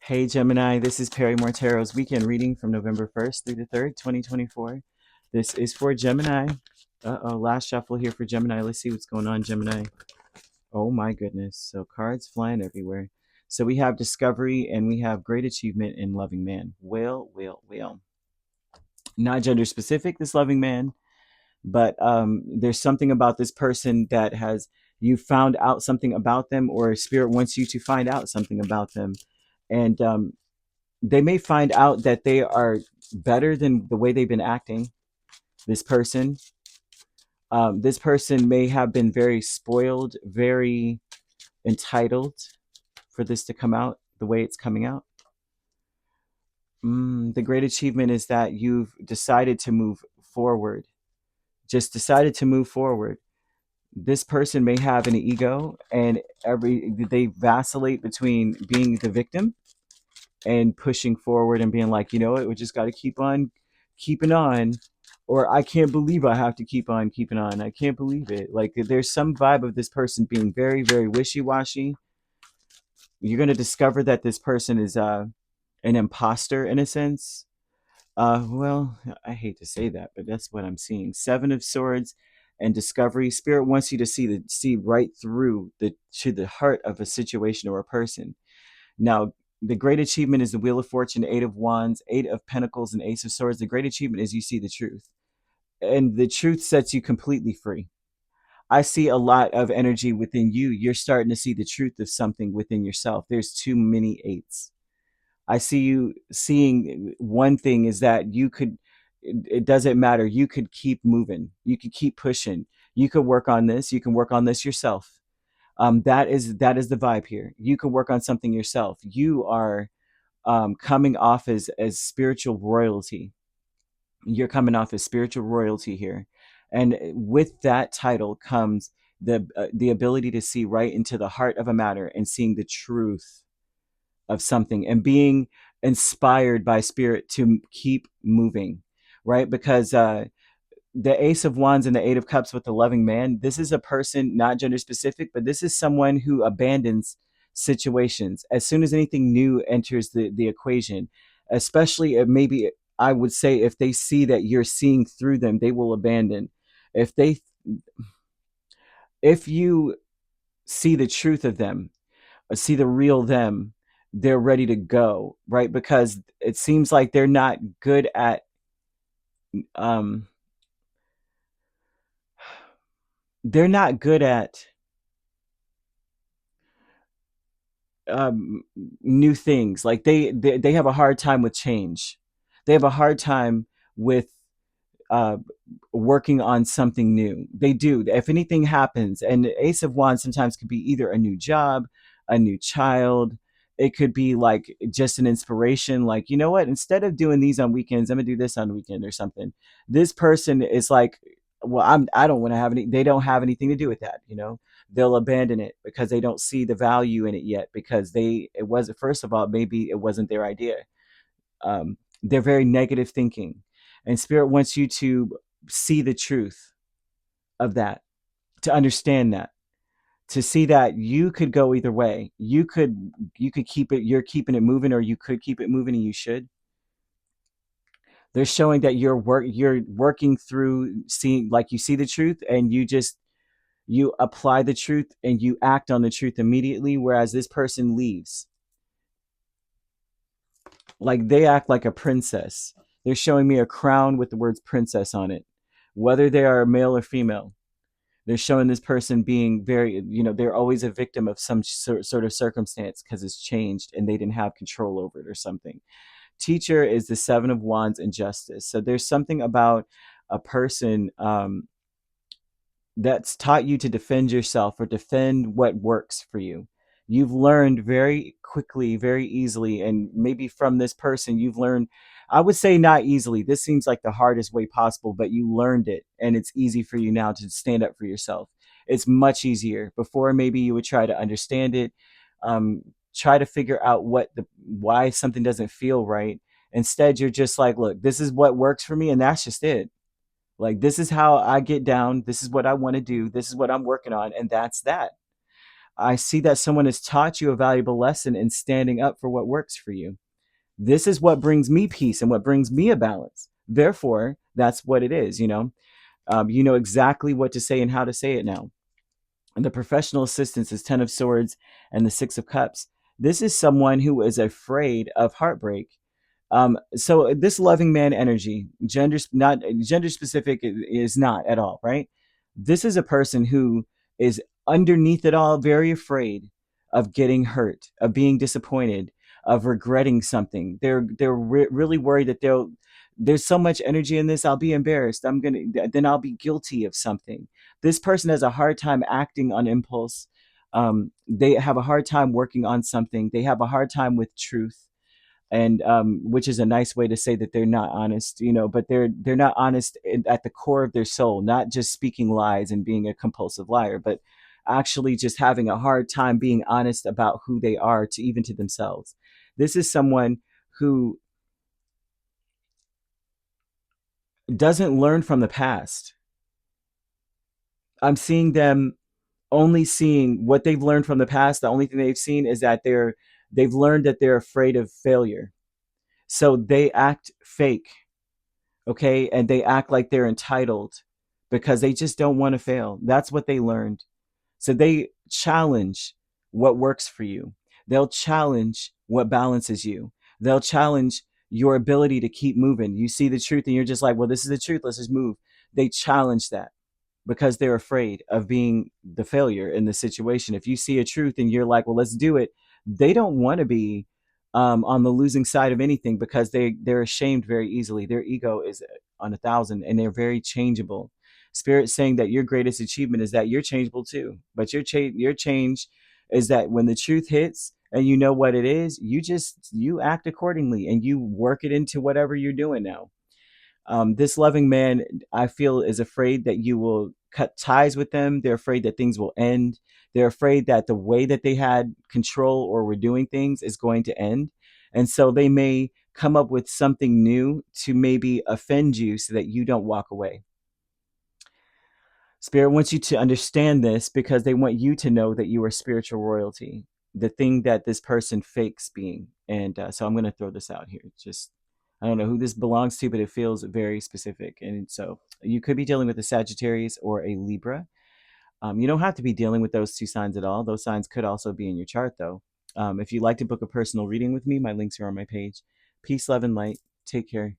Hey Gemini, this is Perrymore Tarot's weekend reading from November 1st through the 3rd, 2024. This is for Gemini. Last shuffle here for Gemini. Let's see what's going on, Gemini. Oh my goodness. So cards flying everywhere. So we have discovery and we have great achievement in loving man. Well. Not gender specific, this loving man, but there's something about this person that you found out something about them, or spirit wants you to find out something about them. And they may find out that they are better than the way they've been acting. This person, this person may have been very spoiled, very entitled for this to come out the way it's coming out. The great achievement is that you've decided to move forward. Just decided to move forward. This person may have an ego, and they vacillate between being the victim and pushing forward and being like, you know what, we just got to keep on keeping on, or I can't believe I have to keep on keeping on. I can't believe it. Like there's some vibe of this person being very, very wishy-washy. You're going to discover that this person is an imposter in a sense. Well, I hate to say that, but that's what I'm seeing. Seven of Swords and discovery. Spirit wants you to see right through to the heart of a situation or a person. Now, the great achievement is the Wheel of Fortune, Eight of Wands, Eight of Pentacles, and Ace of Swords. The great achievement is you see the truth. And the truth sets you completely free. I see a lot of energy within you. You're starting to see the truth of something within yourself. There's too many eights. I see you seeing one thing is that it doesn't matter. You could keep moving. You could keep pushing. You could work on this. You can work on this yourself. That is the vibe here. You can work on something yourself. You are coming off as spiritual royalty. You're coming off as spiritual royalty here, and with that title comes the ability to see right into the heart of a matter and seeing the truth of something and being inspired by spirit to keep moving, right? Because the Ace of Wands and the Eight of Cups with the loving man, this is a person, not gender specific, but this is someone who abandons situations as soon as anything new enters the equation. Especially maybe I would say if they see that you're seeing through them, they will abandon. If they if you see the truth of them, see the real them, they're ready to go, right? Because it seems like they're not good at um they're not good at um, new things. Like they have a hard time with change. They have a hard time with uh, working on something new. They do. If anything happens, and Ace of Wands sometimes could be either a new job, a new child. It could be like just an inspiration, like, you know what, instead of doing these on weekends, I'm gonna do this on weekend or something. This person is like, well, I don't want to have any, they don't have anything to do with that, you know. They'll abandon it because they don't see the value in it yet, because it wasn't, first of all, maybe it wasn't their idea. They're very negative thinking, and spirit wants you to see the truth of that, to understand that, to see that you could go either way. You could keep it, you're keeping it moving, or you could keep it moving, and you should. They're showing that you're working through seeing, like, you see the truth and you apply the truth and you act on the truth immediately, whereas this person leaves. Like, they act like a princess. They're showing me a crown with the words princess on it, whether they are male or female. They're showing this person being very, they're always a victim of some sort of circumstance because it's changed and they didn't have control over it or something. Teacher is the Seven of Wands and Justice. So there's something about a person that's taught you to defend yourself or defend what works for you. You've learned very quickly, very easily, and maybe from this person, you've learned, I would say not easily. This seems like the hardest way possible, but you learned it, and it's easy for you now to stand up for yourself. It's much easier. Before, maybe you would try to understand it, um, try to figure out why something doesn't feel right. Instead, you're just like, look, this is what works for me, and that's just it. Like, this is how I get down. This is what I want to do. This is what I'm working on. And that's that. I see that someone has taught you a valuable lesson in standing up for what works for you. This is what brings me peace and what brings me a balance. Therefore, that's what it is. You know exactly what to say and how to say it now. And the professional assistance is 10 of Swords and the 6 of Cups. This is someone who is afraid of heartbreak. So this loving man energy, not gender specific, is not at all, right? This is a person who is underneath it all very afraid of getting hurt, of being disappointed, of regretting something. They're really worried that there's so much energy in this, I'll be embarrassed. Then I'll be guilty of something. This person has a hard time acting on impulse. They have a hard time working on something. They have a hard time with truth, and which is a nice way to say that they're not honest, but they're not honest at the core of their soul, not just speaking lies and being a compulsive liar, but actually just having a hard time being honest about who they are, to even to themselves. This is someone who doesn't learn from the past. I'm seeing them only seeing what they've learned from the past. The only thing they've seen is that they've learned that they're afraid of failure, so they act fake, okay? And they act like they're entitled because they just don't want to fail. That's what they learned. So they challenge what works for you. They'll challenge what balances you. They'll challenge your ability to keep moving. You see the truth and you're just like, well, this is the truth. Let's just move. They challenge that because they're afraid of being the failure in the situation. If you see a truth and you're like, well, let's do it, they don't want to be on the losing side of anything because they're ashamed very easily. Their ego is on 1,000 and they're very changeable. Spirit saying that your greatest achievement is that you're changeable too, but your change is that when the truth hits and you know what it is, you act accordingly and you work it into whatever you're doing now. This loving man, I feel, is afraid that you will cut ties with them. They're afraid that things will end. They're afraid that the way that they had control or were doing things is going to end. And so they may come up with something new to maybe offend you so that you don't walk away. Spirit wants you to understand this because they want you to know that you are spiritual royalty, the thing that this person fakes being. And so I'm going to throw this out here. Just, I don't know who this belongs to, but it feels very specific. And so you could be dealing with a Sagittarius or a Libra. You don't have to be dealing with those 2 signs at all. Those signs could also be in your chart, though. If you'd like to book a personal reading with me, my links are on my page. Peace, love, and light. Take care.